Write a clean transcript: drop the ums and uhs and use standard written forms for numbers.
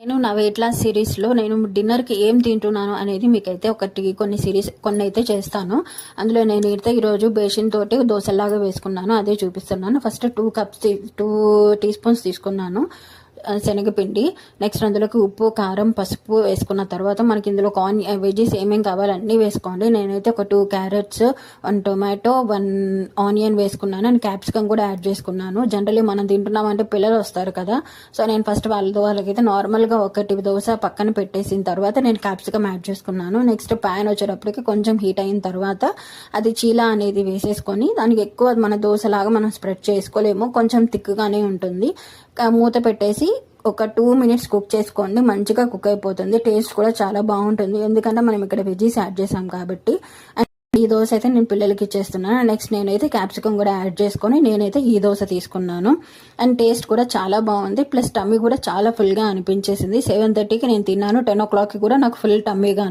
నేను నా weight loss సిరీస్లో నేను డిన్నర్కి ఏం తింటున్నాను అనేది మీకైతే కొన్ని అయితే చేస్తాను. అందులో నేనైతే ఈరోజు బేసిన్ తోటి దోశలాగా వేసుకున్నాను, అదే చూపిస్తున్నాను. ఫస్ట్ 2 టీ స్పూన్స్ తీసుకున్నాను శనగపిండి. నెక్స్ట్ అందులోకి ఉప్పు, కారం, పసుపు వేసుకున్న తర్వాత మనకి ఇందులో వెజ్జెస్ ఏమేమి కావాలి అన్నీ వేసుకోండి. నేనైతే ఒక 2 క్యారెట్స్, 1 టొమాటో, 1 ఆనియన్ వేసుకున్నాను అండ్ క్యాప్సికమ్ కూడా యాడ్ చేసుకున్నాను. జనరలీ మనం తింటున్నామంటే పిల్లలు వస్తారు కదా, సో నేను ఫస్ట్ వాళ్ళకైతే నార్మల్గా ఒకటి దోశ పక్కన పెట్టేసిన తర్వాత నేను క్యాప్సికమ్ యాడ్ చేసుకున్నాను. నెక్స్ట్ ప్యాన్ వచ్చేటప్పటికి కొంచెం హీట్ అయిన తర్వాత అది చీలా అనేది వేసేసుకొని, దానికి ఎక్కువ మన దోశలాగా మనం స్ప్రెడ్ చేసుకోలేము, కొంచెం థిక్గానే ఉంటుంది. మూత పెట్టేసి ఒక 2 మినిట్స్ కుక్ చేసుకోండి, మంచిగా కుక్ అయిపోతుంది. టేస్ట్ కూడా చాలా బాగుంటుంది, ఎందుకంటే మనం ఇక్కడ వెజ్జీస్ యాడ్ చేసాం కాబట్టి. ఈ దోశ అయితే నేను పిల్లలకి ఇచ్చేస్తున్నాను. నెక్స్ట్ నేనైతే క్యాప్సికమ్ కూడా యాడ్ చేసుకొని నేనైతే ఈ దోశ తీసుకున్నాను. అండ్ టేస్ట్ కూడా చాలా బాగుంది, ప్లస్ టమ్మీ కూడా చాలా ఫుల్గా అనిపించేసింది. 7:30కి నేను తిన్నాను, 10 o'clockకి కూడా నాకు ఫుల్ టమ్మీగా